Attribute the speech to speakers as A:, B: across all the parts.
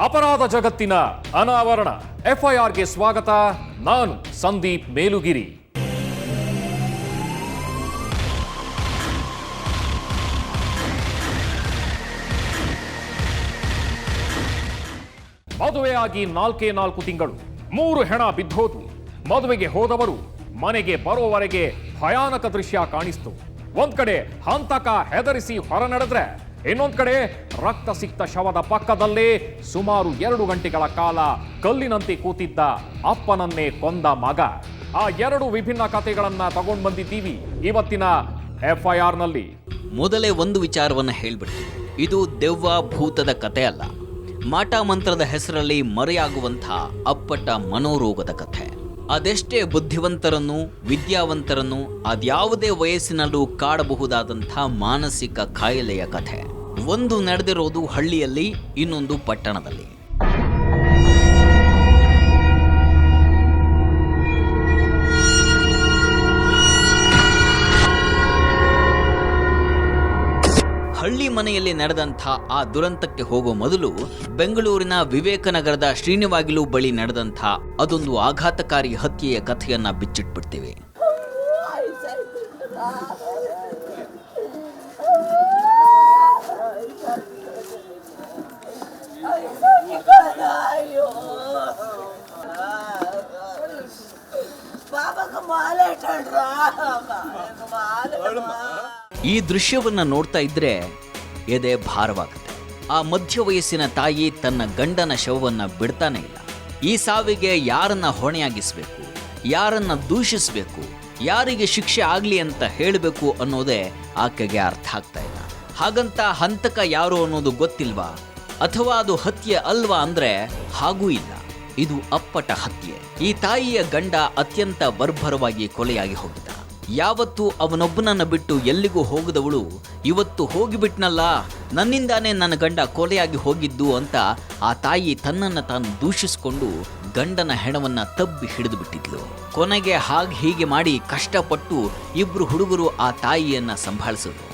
A: ಅಪರಾಧ ಜಗತ್ತಿನ ಅನಾವರಣ. ಎಫ್ಐಆರ್ಗೆ ಸ್ವಾಗತ. ನಾನು ಸಂದೀಪ್ ಮೇಲುಗಿರಿ. ಮದುವೆಯಾಗಿ 4 ತಿಂಗಳು, 3 ಹೆಣ ಬಿದ್ದೋದು. ಮದುವೆಗೆ ಹೋದವರು ಮನೆಗೆ ಬರೋವರೆಗೆ ಭಯಾನಕ ದೃಶ್ಯ ಕಾಣಿಸ್ತು. ಒಂದ್ ಕಡೆ ಹಂತಕ ಹೆದರಿಸಿ ಹೊರ ನಡೆದ್ರೆ, ಇನ್ನೊಂದ್ ಕಡೆ ರಕ್ತ ಸಿಕ್ತ ಶವದ ಪಕ್ಕದಲ್ಲೇ ಸುಮಾರು 2 ಗಂಟೆಗಳ ಕಾಲ ಕಲ್ಲಿನಂತೆ ಕೂತಿದ್ದ ಅಪ್ಪನನ್ನೇ ಕೊಂದ ಮಗ. ಆ 2 ವಿಭಿನ್ನ ಕಥೆಗಳನ್ನ ತಗೊಂಡ್ ಬಂದಿದ್ದೀವಿ ಇವತ್ತಿನ ಎಫ್ಐಆರ್ ನಲ್ಲಿ.
B: ಮೊದಲೇ ಒಂದು ವಿಚಾರವನ್ನ ಹೇಳ್ಬಿಡ್ತೀವಿ, ಇದು ದೆವ್ವ ಭೂತದ ಕತೆ ಅಲ್ಲ. ಮಾಟ ಮಂತ್ರದ ಹೆಸರಲ್ಲಿ ಮರೆಯಾಗುವಂಥ ಅಪ್ಪಟ ಮನೋರೋಗದ ಕಥೆ. ಅದೆಷ್ಟೇ ಬುದ್ಧಿವಂತರನ್ನು, ವಿದ್ಯಾವಂತರನ್ನು, ಅದ್ಯಾವುದೇ ವಯಸ್ಸಿನಲ್ಲೂ ಕಾಡಬಹುದಾದಂಥ ಮಾನಸಿಕ ಕಾಯಿಲೆಯ ಕಥೆ. ಒಂದು ನಡೆದಿರೋದು ಹಳ್ಳಿಯಲ್ಲಿ, ಇನ್ನೊಂದು ಪಟ್ಟಣದಲ್ಲಿ. ಹಳ್ಳಿ ಮನೆಯಲ್ಲಿ ನಡೆದಂಥ ಆ ದುರಂತಕ್ಕೆ ಹೋಗೋ ಮೊದಲು ಬೆಂಗಳೂರಿನ ವಿವೇಕನಗರದ ಶ್ರೀನಿವಾಗಿಲು ಬಳಿ ನಡೆದಂಥ ಅದೊಂದು ಆಘಾತಕಾರಿ ಹತ್ಯೆಯ ಕಥೆಯನ್ನ ಬಿಚ್ಚಿಟ್ಬಿಡ್ತೀವಿ. ಈ ದೃಶ್ಯವನ್ನ ನೋಡ್ತಾ ಇದ್ರೆ ಎದೆ ಭಾರವಾಗುತ್ತೆ. ಆ ಮಧ್ಯ ವಯಸ್ಸಿನ ತಾಯಿ ತನ್ನ ಗಂಡನ ಶವವನ್ನ ಬಿಡ್ತಾನೆ ಇಲ್ಲ. ಈ ಸಾವಿಗೆ ಯಾರನ್ನ ಹೊಣೆಯಾಗಿಸ್ಬೇಕು, ಯಾರನ್ನ ದೂಷಿಸಬೇಕು, ಯಾರಿಗೆ ಶಿಕ್ಷೆ ಆಗ್ಲಿ ಅಂತ ಹೇಳಬೇಕು ಅನ್ನೋದೇ ಆಕೆಗೆ ಅರ್ಥ ಆಗ್ತಾ ಇಲ್ಲ. ಹಾಗಂತ ಹಂತಕ ಯಾರು ಅನ್ನೋದು ಗೊತ್ತಿಲ್ವಾ, ಅಥವಾ ಅದು ಹತ್ಯೆ ಅಲ್ವಾ ಅಂದ್ರೆ ಹಾಗೂ ಇಲ್ಲ. ಇದು ಅಪ್ಪಟ ಹತ್ಯೆ. ಈ ತಾಯಿಯ ಗಂಡ ಅತ್ಯಂತ ಬರ್ಬರವಾಗಿ ಕೊಲೆಯಾಗಿ ಹೋಗಿದ್ದ. ಯಾವತ್ತು ಅವನೊಬ್ಬನನ್ನ ಬಿಟ್ಟು ಎಲ್ಲಿಗೂ ಹೋಗದವಳು ಇವತ್ತು ಹೋಗಿಬಿಟ್ನಲ್ಲ, ನನ್ನಿಂದಾನೇ ನನ್ನ ಗಂಡ ಕೊಲೆಯಾಗಿ ಹೋಗಿದ್ದು ಅಂತ ಆ ತಾಯಿ ತನ್ನನ್ನು ತಾನು ದೂಷಿಸಿಕೊಂಡು ಗಂಡನ ಹೆಣವನ್ನ ತಬ್ಬಿ ಹಿಡಿದು ಬಿಟ್ಟಿದ್ಲು. ಕೊನೆಗೆ ಹೀಗೆ ಮಾಡಿ ಕಷ್ಟಪಟ್ಟು 2 ಹುಡುಗರು ಆ ತಾಯಿಯನ್ನ ಸಂಭಾಳಿಸಿದ್ರು.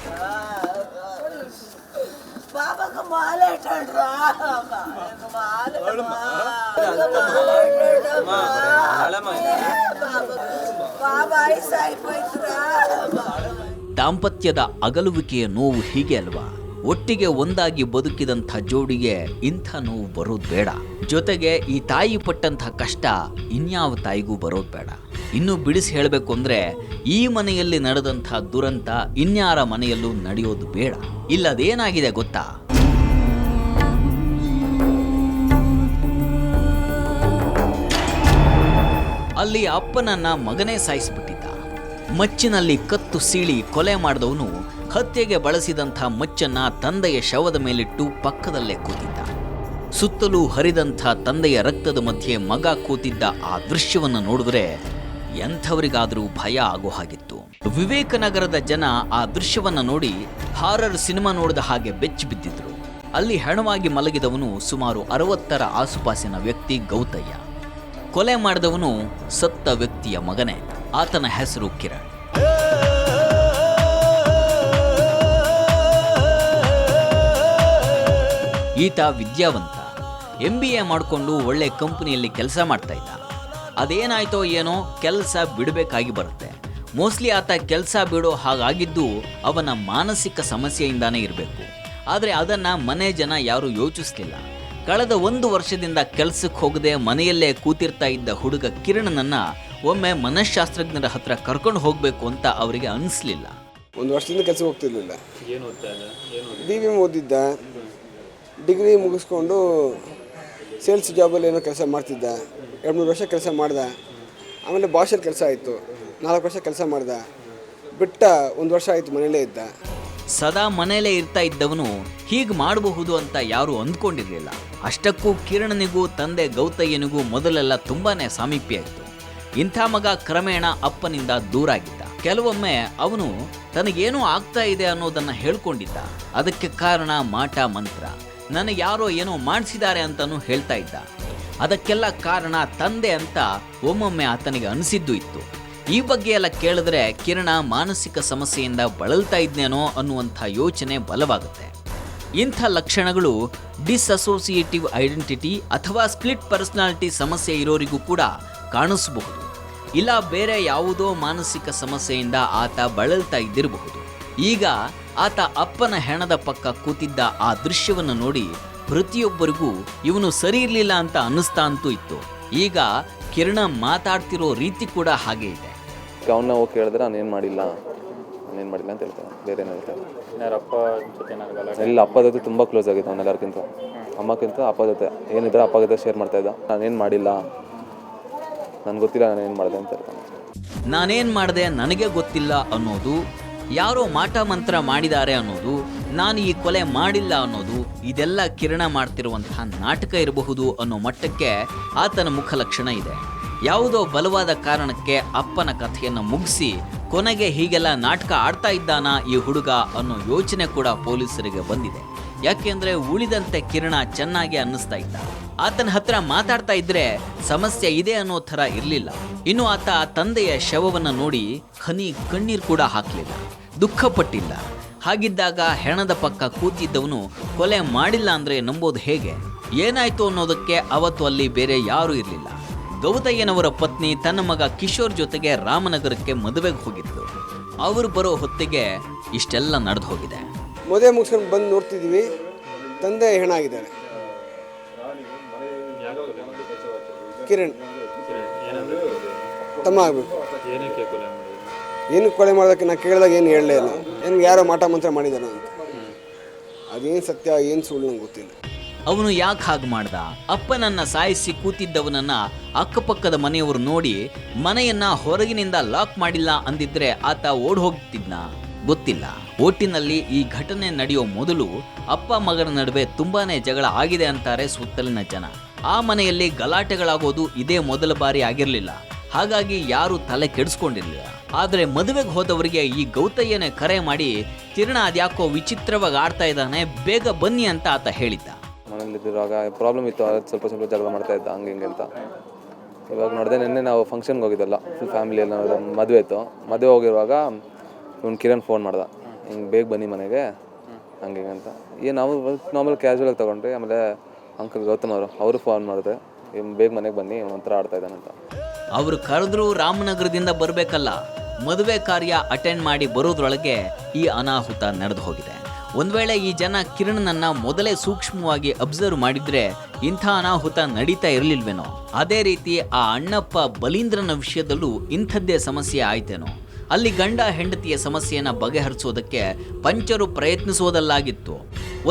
B: ದಾಂಪತ್ಯದ ಅಗಲುವಿಕೆಯ ನೋವು ಹೀಗೆ ಅಲ್ವಾ? ಒಟ್ಟಿಗೆ ಒಂದಾಗಿ ಬದುಕಿದಂಥ ಜೋಡಿಗೆ ಇಂಥ ನೋವು ಬರೋದು ಬೇಡ. ಜೊತೆಗೆ ಈ ತಾಯಿ ಪಟ್ಟಂಥ ಕಷ್ಟ ಇನ್ಯಾವ ತಾಯಿಗೂ ಬರೋದು ಬೇಡ. ಇನ್ನು ಬಿಡಿಸಿ ಹೇಳಬೇಕು ಅಂದ್ರೆ, ಈ ಮನೆಯಲ್ಲಿ ನಡೆದಂಥ ದುರಂತ ಇನ್ಯಾರ ಮನೆಯಲ್ಲೂ ನಡೆಯೋದು ಬೇಡ. ಇಲ್ಲದೇನಾಗಿದೆ ಗೊತ್ತಾ? ಅಲ್ಲಿ ಅಪ್ಪನನ್ನ ಮಗನೇ ಸಾಯಿಸಿಬಿಟ್ಟಿದ್ದ. ಮಚ್ಚಿನಲ್ಲಿ ಕತ್ತು ಸೀಳಿ ಕೊಲೆ ಮಾಡಿದವನು ಹತ್ಯೆಗೆ ಬಳಸಿದಂಥ ಮಚ್ಚನ್ನ ತಂದೆಯ ಶವದ ಮೇಲಿಟ್ಟು ಪಕ್ಕದಲ್ಲೇ ಕೂತಿದ್ದ. ಸುತ್ತಲೂ ಹರಿದಂಥ ತಂದೆಯ ರಕ್ತದ ಮಧ್ಯೆ ಮಗ ಕೂತಿದ್ದ ಆ ದೃಶ್ಯವನ್ನು ನೋಡಿದ್ರೆ ಎಂಥವರಿಗಾದರೂ ಭಯ ಆಗೋ ಹಾಗಿತ್ತು. ವಿವೇಕನಗರದ ಜನ ಆ ದೃಶ್ಯವನ್ನ ನೋಡಿ ಹಾರರ್ ಸಿನಿಮಾ ನೋಡಿದ ಹಾಗೆ ಬೆಚ್ಚಿ ಬಿದ್ದಿದ್ರು. ಅಲ್ಲಿ ಹೆಣವಾಗಿ ಮಲಗಿದವನು ಸುಮಾರು 60ರ ಆಸುಪಾಸಿನ ವ್ಯಕ್ತಿ ಗೌತಯ್ಯ. ಕೊಲೆ ಮಾಡಿದವನು ಸತ್ತ ವ್ಯಕ್ತಿಯ ಮಗನೇ. ಆತನ ಹೆಸರು ಕಿರಣ್. ಈತ ವಿದ್ಯಾವಂತ, MBA ಮಾಡಿಕೊಂಡು ಒಳ್ಳೆ ಕಂಪನಿಯಲ್ಲಿ ಕೆಲಸ ಮಾಡ್ತಾ ಇದ್ದ. ಅದೇನಾಯ್ತೋ ಏನೋ ಕೆಲಸ ಬಿಡಬೇಕಾಗಿ ಬರುತ್ತೆ. ಮೋಸ್ಟ್ಲಿ ಆತ ಕೆಲಸ ಬಿಡೋ ಹಾಗಾಗಿದ್ದು ಅವನ ಮಾನಸಿಕ ಸಮಸ್ಯೆಯಿಂದಾನೇ ಇರಬೇಕು. ಆದರೆ ಅದನ್ನು ಮನೆ ಜನ ಯಾರೂ ಯೋಚಿಸ್ಲಿಲ್ಲ. ಕಳೆದ 1 ವರ್ಷದಿಂದ ಕೆಲಸಕ್ಕೆ ಹೋಗದೆ ಮನೆಯಲ್ಲೇ ಕೂತಿರ್ತಾ ಇದ್ದ ಹುಡುಗ ಕಿರಣನನ್ನ ಒಮ್ಮೆ ಮನಃಶಾಸ್ತ್ರಜ್ಞರ ಹತ್ರ ಕರ್ಕೊಂಡು ಹೋಗಬೇಕು ಅಂತ ಅವರಿಗೆ ಅನಿಸ್ಲಿಲ್ಲ.
C: 1 ವರ್ಷದಿಂದ ಕೆಲಸ ಹೋಗ್ತಿರ್ಲಿಲ್ಲ. BBM ಓದಿದ್ದ, ಡಿಗ್ರಿ ಮುಗಿಸ್ಕೊಂಡು ಸೇಲ್ಸ್ ಜಾಬಲ್ಲಿ ಏನೋ ಕೆಲಸ ಮಾಡ್ತಿದ್ದ. 2-3 ವರ್ಷ ಕೆಲಸ ಮಾಡ್ದ. ಆಮೇಲೆ ಭಾಷೆಯಲ್ಲಿ ಕೆಲಸ ಆಯಿತು. 4 ವರ್ಷ ಕೆಲಸ ಮಾಡ್ದ. ಬಿಟ್ಟ 1 ವರ್ಷ ಆಯಿತು ಮನೇಲೇ ಇದ್ದ.
B: ಸದಾ ಮನೆಯಲ್ಲೇ ಇರ್ತಾ ಇದ್ದವನು ಹೀಗೆ ಮಾಡಬಹುದು ಅಂತ ಯಾರೂ ಅಂದ್ಕೊಂಡಿರಲಿಲ್ಲ. ಅಷ್ಟಕ್ಕೂ ಕಿರಣನಿಗೂ ತಂದೆ ಗೌತಯ್ಯನಿಗೂ ಮೊದಲೆಲ್ಲ ತುಂಬಾನೇ ಸಾಮೀಪ್ಯ ಇತ್ತು. ಇಂಥ ಮಗ ಕ್ರಮೇಣ ಅಪ್ಪನಿಂದ ದೂರ ಆಗಿದ್ದ. ಕೆಲವೊಮ್ಮೆ ಅವನು ತನಗೇನೋ ಆಗ್ತಾ ಇದೆ ಅನ್ನೋದನ್ನ ಹೇಳ್ಕೊಂಡಿದ್ದ. ಅದಕ್ಕೆ ಕಾರಣ ಮಾಟ ಮಂತ್ರ. ನನಗೆ ಯಾರೋ ಏನೋ ಮಾಡಿಸಿದ್ದಾರೆ ಅಂತಲೂ ಹೇಳ್ತಾ ಇದ್ದ. ಅದಕ್ಕೆಲ್ಲ ಕಾರಣ ತಂದೆ ಅಂತ ಒಮ್ಮೊಮ್ಮೆ ಆತನಿಗೆ ಅನಿಸಿದ್ದು ಇತ್ತು. ಈ ಬಗ್ಗೆ ಎಲ್ಲ ಕೇಳಿದ್ರೆ ಕಿರಣ ಮಾನಸಿಕ ಸಮಸ್ಯೆಯಿಂದ ಬಳಲ್ತಾ ಇದ್ನೇನೋ ಅನ್ನುವಂಥ ಯೋಚನೆ ಬಲವಾಗುತ್ತೆ. ಇಂಥ ಲಕ್ಷಣಗಳು ಡಿಸ್ಅಸೋಸಿಯೇಟಿವ್ ಐಡೆಂಟಿಟಿ ಅಥವಾ ಸ್ಪ್ಲಿಟ್ ಪರ್ಸನಾಲಿಟಿ ಸಮಸ್ಯೆ ಇರೋರಿಗೂ ಕೂಡ ಕಾಣಿಸಬಹುದು. ಇಲ್ಲ ಬೇರೆ ಯಾವುದೋ ಮಾನಸಿಕ ಸಮಸ್ಯೆಯಿಂದ ಆತ ಬಳಲ್ತಾ ಇದ್ದಿರಬಹುದು. ಈಗ ಆತ ಅಪ್ಪನ ಹೆಣದ ಪಕ್ಕ ಕೂತಿದ್ದ ಆ ದೃಶ್ಯವನ್ನು ನೋಡಿ ಪ್ರತಿಯೊಬ್ಬರಿಗೂ ಇವನು ಸರಿ ಇರಲಿಲ್ಲ ಅಂತ ಅನ್ನಿಸ್ತಾ ಅಂತೂ ಇತ್ತು. ಈಗ ಕಿರಣ ಮಾತಾಡ್ತಿರೋ ರೀತಿ ಕೂಡ ಹಾಗೆ ಇದೆ.
D: ಅವನ್ನ ಹೋಗಿ ಕೇಳಿದ್ರೆ ನಾನೇನು ಮಾಡಿಲ್ಲ ಅಂತ ಹೇಳ್ತಾನೆ, ಬೇರೆ ಏನು ಹೇಳ್ತಾರೆ. ಇಲ್ಲ, ಅಪ್ಪ ಜೊತೆ ತುಂಬ ಕ್ಲೋಸ್ ಆಗಿತ್ತು ಅವನೆಲ್ಲರಿಗಿಂತ, ಅಮ್ಮಕ್ಕಿಂತ ಅಪ್ಪ ಜೊತೆ ಏನಿದ್ರೆ ಅಪ್ಪ ಜೊತೆ ಶೇರ್ ಮಾಡ್ತಾಯಿದ್ದ. ನಾನೇನು ಮಾಡಿಲ್ಲ, ನನಗೆ ಗೊತ್ತಿಲ್ಲ ನಾನೇನು ಮಾಡಿದೆ ಅಂತ ಹೇಳ್ತಾನೆ.
B: ನಾನೇನು ಮಾಡಿದೆ ನನಗೆ ಗೊತ್ತಿಲ್ಲ ಅನ್ನೋದು, ಯಾರೋ ಮಾಟ ಮಂತ್ರ ಮಾಡಿದ್ದಾರೆ ಅನ್ನೋದು, ನಾನು ಈ ಕೊಲೆ ಮಾಡಿಲ್ಲ ಅನ್ನೋದು, ಇದೆಲ್ಲ ಕಿರಣ ಮಾಡ್ತಿರುವಂತಹ ನಾಟಕ ಇರಬಹುದು ಅನ್ನೋ ಮಟ್ಟಕ್ಕೆ ಆತನ ಮುಖಲಕ್ಷಣ ಇದೆ. ಯಾವುದೋ ಬಲವಾದ ಕಾರಣಕ್ಕೆ ಅಪ್ಪನ ಕಥೆಯನ್ನು ಮುಗಿಸಿ ಕೊನೆಗೆ ಹೀಗೆಲ್ಲ ನಾಟಕ ಆಡ್ತಾ ಇದ್ದಾನ ಈ ಹುಡುಗ ಅನ್ನೋ ಯೋಚನೆ ಕೂಡ ಪೊಲೀಸರಿಗೆ ಬಂದಿದೆ. ಯಾಕೆಂದ್ರೆ ಉಳಿದಂತೆ ಕಿರಣ ಚೆನ್ನಾಗಿ ಅನ್ನಿಸ್ತಾ ಇದ್ದ. ಆತನ ಹತ್ರ ಮಾತಾಡ್ತಾ ಇದ್ರೆ ಸಮಸ್ಯೆ ಇದೆ ಅನ್ನೋ ಥರ ಇರಲಿಲ್ಲ. ಇನ್ನು ಆತ ತಂದೆಯ ಶವವನ್ನು ನೋಡಿ ಹನಿ ಕಣ್ಣೀರು ಕೂಡ ಹಾಕಲಿಲ್ಲ, ದುಃಖಪಟ್ಟಿಲ್ಲ. ಹಾಗಿದ್ದಾಗ ಹೆಣದ ಪಕ್ಕ ಕೂತಿದ್ದವನು ಕೊಲೆ ಮಾಡಿಲ್ಲ ಅಂದ್ರೆ ನಂಬೋದು ಹೇಗೆ? ಏನಾಯ್ತು ಅನ್ನೋದಕ್ಕೆ ಅವತ್ತು ಅಲ್ಲಿ ಬೇರೆ ಯಾರೂ ಇರಲಿಲ್ಲ. ಗೌತಯ್ಯನವರ ಪತ್ನಿ ತನ್ನ ಮಗ ಕಿಶೋರ್ ಜೊತೆಗೆ ರಾಮನಗರಕ್ಕೆ ಮದುವೆಗೆ ಹೋಗಿದ್ಲು. ಅವರು ಬರೋ ಹೊತ್ತಿಗೆ ಇಷ್ಟೆಲ್ಲ ನಡೆದು ಹೋಗಿದೆ.
C: ಮದುವೆ ಮುಗಿಸ್ಕೊಂಡು ಬಂದು ನೋಡ್ತಿದ್ವಿ, ತಂದೆ ಹೆಣ ಆಗಿದ್ದಾರೆ. ಕಿರಣ್ ತಮ್ಮ ಆಗಬೇಕು. ಏನಕ್ಕೆ ಕೊಲೆ ಮಾಡೋದಕ್ಕೆ ನಾನು ಕೇಳಿದಾಗ ಏನು ಹೇಳಲೇ ಇಲ್ಲ. ಏನು ಯಾರೋ ಮಾಟ ಮಂತ್ರ ಮಾಡಿದಾನ ಅಂತ. ಅದೇನು ಸತ್ಯ ಏನು ಸುಳ್ಳು ನಂಗೆ ಗೊತ್ತಿಲ್ಲ.
B: ಅವನು ಯಾಕೆ ಹಾಗೆ ಮಾಡ್ದ? ಅಪ್ಪನನ್ನ ಸಾಯಿಸಿ ಕೂತಿದ್ದವನನ್ನ ಅಕ್ಕಪಕ್ಕದ ಮನೆಯವರು ನೋಡಿ ಮನೆಯನ್ನ ಹೊರಗಿನಿಂದ ಲಾಕ್ ಮಾಡಿಲ್ಲ ಅಂದಿದ್ರೆ ಆತ ಓಡ್ ಹೋಗ್ತಿದ್ನ? ಗೊತ್ತಿಲ್ಲ. ಒಟ್ಟಿನಲ್ಲಿ ಈ ಘಟನೆ ನಡೆಯೋ ಮೊದಲು ಅಪ್ಪ ಮಗನ ನಡುವೆ ತುಂಬಾನೇ ಜಗಳ ಆಗಿದೆ ಅಂತಾರೆ ಸುತ್ತಲಿನ ಜನ. ಆ ಮನೆಯಲ್ಲಿ ಗಲಾಟೆಗಳಾಗೋದು ಇದೇ ಮೊದಲ ಬಾರಿ ಆಗಿರಲಿಲ್ಲ. ಹಾಗಾಗಿ ಯಾರು ತಲೆ ಕೆಡಿಸ್ಕೊಂಡಿರಲಿಲ್ಲ. ಆದರೆ ಮದುವೆಗೆ ಹೋದವರಿಗೆ ಈ ಗೌತಯ್ಯನೇ ಕರೆ ಮಾಡಿ ಕಿರಣ ಅದ್ಯಾಕೋ ವಿಚಿತ್ರವಾಗಿ ಆಡ್ತಾ ಇದ್ದಾನೆ, ಬೇಗ ಬನ್ನಿ ಅಂತ ಆತ ಹೇಳಿದ್ದ.
D: ಮನೇಲಿದ್ದಿರುವಾಗ ಪ್ರಾಬ್ಲಮ್ ಇತ್ತು, ಅದು ಸ್ವಲ್ಪ ಜಗಳ ಮಾಡ್ತಾ ಇದ್ದ ಹಂಗೆ ಹಿಂಗೆ ಅಂತ. ಇವಾಗ ನೋಡಿದೆ, ನಿನ್ನೆ ನಾವು ಫಂಕ್ಷನ್ಗೆ ಹೋಗಿದ್ದಲ್ಲ, ಫುಲ್ ಫ್ಯಾಮಿಲಿ ಎಲ್ಲ ಮದುವೆ ಇತ್ತು. ಮದುವೆ ಹೋಗಿರುವಾಗ ಇವ್ನು ಕಿರಣ್ ಫೋನ್ ಮಾಡ್ದ, ಹಿಂಗೆ ಬೇಗ ಬನ್ನಿ ಮನೆಗೆ ಹಂಗೆ ಹಿಂಗೆ ಅಂತ. ನಾವು ನಾರ್ಮಲ್ ಕ್ಯಾಶುವಲಾಗಿ ತೊಗೊಂಡ್ರಿ. ಆಮೇಲೆ ಅಂಕಲ್ ಗೌತಮ್ ಅವರು ಫೋನ್ ಮಾಡಿದೆ, ಬೇಗ ಮನೆಗೆ ಬನ್ನಿ, ಒಂಥರ ಆಡ್ತಾ ಇದ್ದಾನಂತ.
B: ಅವರು ಕರೆದ್ರೂ ರಾಮನಗರದಿಂದ ಬರಬೇಕಲ್ಲ. ಮದುವೆ ಕಾರ್ಯ ಅಟೆಂಡ್ ಮಾಡಿ ಬರೋದ್ರೊಳಗೆ ಈ ಅನಾಹುತ ನಡೆದು ಹೋಗಿದೆ. ಒಂದ್ ವೇಳೆ ಈ ಜನ ಕಿರಣನನ್ನ ಮೊದಲೇ ಸೂಕ್ಷ್ಮವಾಗಿ ಅಬ್ಸರ್ವ್ ಮಾಡಿದ್ರೆ ಇಂಥ ಅನಾಹುತ ನಡೀತಾ ಇರಲಿಲ್ವೇನೋ. ಅದೇ ರೀತಿ ಆ ಅಣ್ಣಪ್ಪ ಬಲೀಂದ್ರನ ವಿಷಯದಲ್ಲೂ ಇಂಥದ್ದೇ ಸಮಸ್ಯೆ ಆಯ್ತೇನೋ. ಅಲ್ಲಿ ಗಂಡ ಹೆಂಡತಿಯ ಸಮಸ್ಯೆಯನ್ನು ಬಗೆಹರಿಸೋದಕ್ಕೆ ಪಂಚರು ಪ್ರಯತ್ನಿಸೋದಲ್ಲಾಗಿತ್ತು.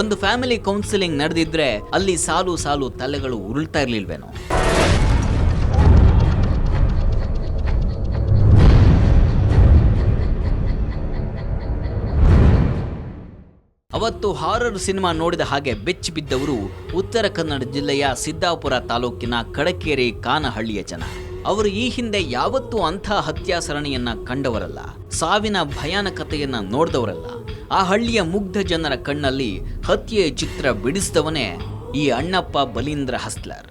B: ಒಂದು ಫ್ಯಾಮಿಲಿ ಕೌನ್ಸಿಲಿಂಗ್ ನಡೆದಿದ್ರೆ ಅಲ್ಲಿ ಸಾಲು ಸಾಲು ತಲೆಗಳು ಉರುಳ್ತಾ ಇರಲಿಲ್ವೇನೋ. ಅವತ್ತು ಹಾರರ್ ಸಿನಿಮಾ ನೋಡಿದ ಹಾಗೆ ಬೆಚ್ಚಿ ಬಿದ್ದವರು ಉತ್ತರ ಕನ್ನಡ ಜಿಲ್ಲೆಯ ಸಿದ್ದಾಪುರ ತಾಲೂಕಿನ ಕಡಕೇರಿ ಕಾನಹಳ್ಳಿಯ ಜನ. ಅವರು ಈ ಹಿಂದೆ ಯಾವತ್ತೂ ಅಂಥ ಹತ್ಯಾ ಸರಣಿಯನ್ನ ಕಂಡವರಲ್ಲ, ಸಾವಿನ ಭಯಾನಕತೆಯನ್ನ ನೋಡಿದವರಲ್ಲ. ಆ ಹಳ್ಳಿಯ ಮುಗ್ಧ ಜನರ ಕಣ್ಣಲ್ಲಿ ಹತ್ಯೆಯ ಚಿತ್ರ ಬಿಡಿಸಿದವನೇ ಈ ಅಣ್ಣಪ್ಪ ಬಲೀಂದ್ರ ಹಸ್ಲರ್.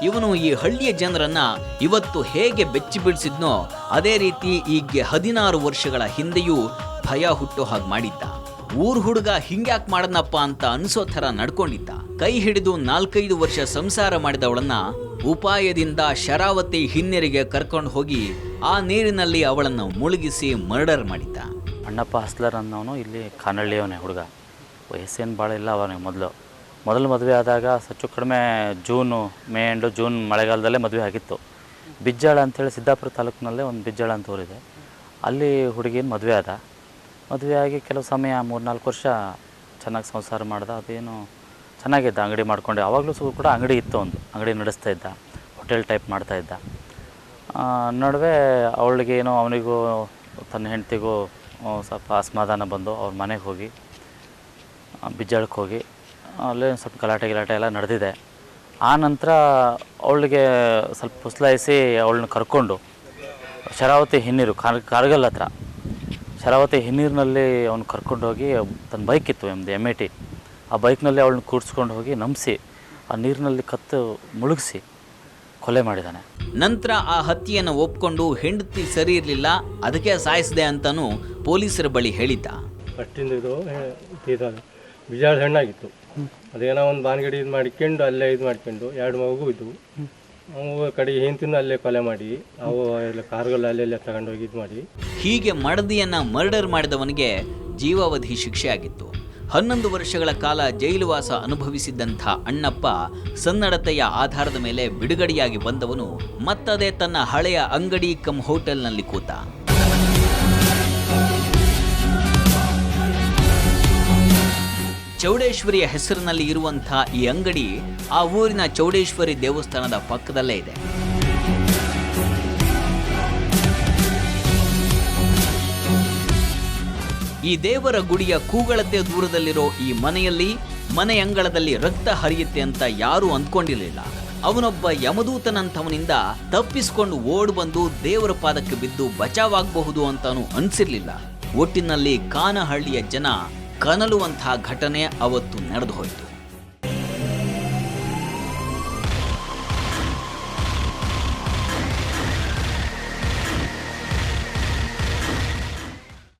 B: ಇವನು ಈ ಹಳ್ಳಿಯ ಜನರನ್ನ ಇವತ್ತು ಹೇಗೆ ಬೆಚ್ಚಿ ಬೀಳಿಸಿದ್ನೋ ಅದೇ ರೀತಿ ಈಗ 16 ವರ್ಷಗಳ ಹಿಂದೆಯೂ ಭಯ ಹುಟ್ಟೋ ಹಾಗೆ ಮಾಡಿದ್ದ. ಊರ್ ಹುಡುಗ ಹಿಂಗ್ಯಾಕ್ ಮಾಡದ್ನಪ್ಪ ಅಂತ ಅನ್ಸೋ ಥರ ನಡ್ಕೊಂಡಿದ್ದ. ಕೈ ಹಿಡಿದು 4-5 ವರ್ಷ ಸಂಸಾರ ಮಾಡಿದವಳನ್ನ ಉಪಾಯದಿಂದ ಶರಾವತಿ ಹಿನ್ನೀರಿಗೆ ಕರ್ಕೊಂಡು ಹೋಗಿ ಆ ನೀರಿನಲ್ಲಿ ಅವಳನ್ನು ಮುಳುಗಿಸಿ ಮರ್ಡರ್ ಮಾಡಿದ್ದ.
E: ಅಣ್ಣಪ್ಪ ಹಸ್ಲರ್ ಅನ್ನೋನು ಇಲ್ಲಿ ಕಾನಹಳ್ಳಿಯವನೇ ಹುಡುಗ. ವಯಸ್ಸೇನು ಭಾಳ ಇಲ್ಲ. ಅವನಿಗೆ ಮೊದಲು ಮದುವೆ ಆದಾಗ ಹೆಚ್ಚು ಕಡಿಮೆ ಮೇ ಎಂಡು ಜೂನ್ ಮಳೆಗಾಲದಲ್ಲೇ ಮದುವೆ ಆಗಿತ್ತು. ಬಿಜ್ಜಾಳ ಅಂಥೇಳಿ ಸಿದ್ದಾಪುರ ತಾಲೂಕಿನಲ್ಲೇ ಒಂದು ಬಿಜ್ಜಾಳ ಅಂತ ಊರಿದೆ. ಅಲ್ಲಿ ಹುಡುಗಿನ ಮದುವೆ ಆಗಿ ಕೆಲವು ಸಮಯ 3-4 ವರ್ಷ ಚೆನ್ನಾಗಿ ಸಂಸಾರ ಮಾಡ್ದ. ಅದೇನು ಚೆನ್ನಾಗಿದ್ದ, ಅಂಗಡಿ ಮಾಡ್ಕೊಂಡು. ಆವಾಗಲೂ ಕೂಡ ಅಂಗಡಿ ಇತ್ತು, ಒಂದು ಅಂಗಡಿ ನಡೆಸ್ತಾ ಇದ್ದ, ಹೋಟೆಲ್ ಟೈಪ್ ಮಾಡ್ತಾಯಿದ್ದ. ನಡುವೆ ಅವಳಿಗೇನೋ ಅವನಿಗೂ ತನ್ನ ಹೆಂಡ್ತಿಗೂ ಸ್ವಲ್ಪ ಅಸಮಾಧಾನ ಬಂದು ಅವ್ರ ಮನೆಗೆ ಹೋಗಿ ಬಿಜ್ಜಾಳಕ್ಕೆ ಹೋಗಿ ಅಲ್ಲೇ ಸ್ವಲ್ಪ ಗಲಾಟೆ ಎಲ್ಲ ನಡೆದಿದೆ. ಆ ನಂತರ ಅವಳಿಗೆ ಸ್ವಲ್ಪ ಪುಸ್ಲಾಯಿಸಿ ಅವಳನ್ನ ಕರ್ಕೊಂಡು ಶರಾವತಿ ಹಿನ್ನೀರು ಕಾರ್ಗಲ್ ಹತ್ರ ಶರಾವತಿ ಹಿನ್ನೀರಿನಲ್ಲಿ ಅವ್ನು ಕರ್ಕೊಂಡೋಗಿ ತನ್ನ ಬೈಕ್ ಇತ್ತು, ಒಂದು M80. ಆ ಬೈಕ್ನಲ್ಲಿ ಅವಳನ್ನ ಕೂಡಿಸ್ಕೊಂಡು ಹೋಗಿ ನಂಬಿಸಿ ಆ ನೀರಿನಲ್ಲಿ ಕತ್ತು ಮುಳುಗಿಸಿ ಕೊಲೆ ಮಾಡಿದ್ದಾನೆ.
B: ನಂತರ ಆ ಹತ್ಯೆಯನ್ನು ಒಪ್ಕೊಂಡು ಹೆಂಡತಿ ಸರಿ ಇರಲಿಲ್ಲ, ಅದಕ್ಕೆ ಸಾಯಿಸಿದೆ ಅಂತಲೂ ಪೊಲೀಸರ ಬಳಿ ಹೇಳಿದ್ದ.
F: ಫಸ್ಟಿಂದ ಇದು ಬಿಜಾಳ ಹೆಣ್ಣಾಗಿತ್ತು. ಅದೇನೋ ಒಂದು ಬಾನ್ಗಡಿ ಇದು ಮಾಡ್ಕೊಂಡು ಅಲ್ಲೇ ಇದು ಮಾಡ್ಕೊಂಡು 2 ಮಗು ಇದ್ವು. ಅವು ಕಡೆಗೆ ಹೆಂಡತಿನೂ ಅಲ್ಲೇ ಕೊಲೆ ಮಾಡಿ ಅವು ಎಲ್ಲ ಕಾರ್ಗಳು ಅಲ್ಲೆಲ್ಲ ತಗೊಂಡೋಗಿ ಇದು ಮಾಡಿ.
B: ಹೀಗೆ ಮಡದಿಯನ್ನು ಮರ್ಡರ್ ಮಾಡಿದವನಿಗೆ ಜೀವಾವಧಿ ಶಿಕ್ಷೆ ಆಗಿತ್ತು. 11 ವರ್ಷಗಳ ಕಾಲ ಜೈಲುವಾಸ ಅನುಭವಿಸಿದ್ದಂಥ ಅಣ್ಣಪ್ಪ ಸನ್ನಡತೆಯ ಆಧಾರದ ಮೇಲೆ ಬಿಡುಗಡೆಯಾಗಿ ಬಂದವನು ಮತ್ತದೇ ತನ್ನ ಹಳೆಯ ಅಂಗಡಿ ಕಮ್ ಹೋಟೆಲ್ನಲ್ಲಿ ಕೂತ. ಚೌಡೇಶ್ವರಿಯ ಹೆಸರಿನಲ್ಲಿ ಇರುವಂಥ ಈ ಅಂಗಡಿ ಆ ಊರಿನ ಚೌಡೇಶ್ವರಿ ದೇವಸ್ಥಾನದ ಪಕ್ಕದಲ್ಲೇ ಇದೆ. ಈ ದೇವರ ಗುಡಿಯ ಕೂಗಳತೆ ದೂರದಲ್ಲಿರೋ ಈ ಮನೆಯಲ್ಲಿ ಮನೆ ಅಂಗಳದಲ್ಲಿ ರಕ್ತ ಹರಿಯುತ್ತೆ ಅಂತ ಯಾರೂ ಅಂದ್ಕೊಂಡಿರಲಿಲ್ಲ. ಅವನೊಬ್ಬ ಯಮದೂತನಂಥವನಿಂದ ತಪ್ಪಿಸಿಕೊಂಡು ಓಡ್ ಬಂದು ದೇವರ ಪಾದಕ್ಕೆ ಬಿದ್ದು ಬಚಾವಾಗಬಹುದು ಅಂತಾನು ಅನ್ಸಿರ್ಲಿಲ್ಲ. ಒಟ್ಟಿನಲ್ಲಿ ಕಾನಹಳ್ಳಿಯ ಜನ ಕನಲುವಂತಹ ಘಟನೆ ಅವತ್ತು ನಡೆದು ಹೋಯಿತು.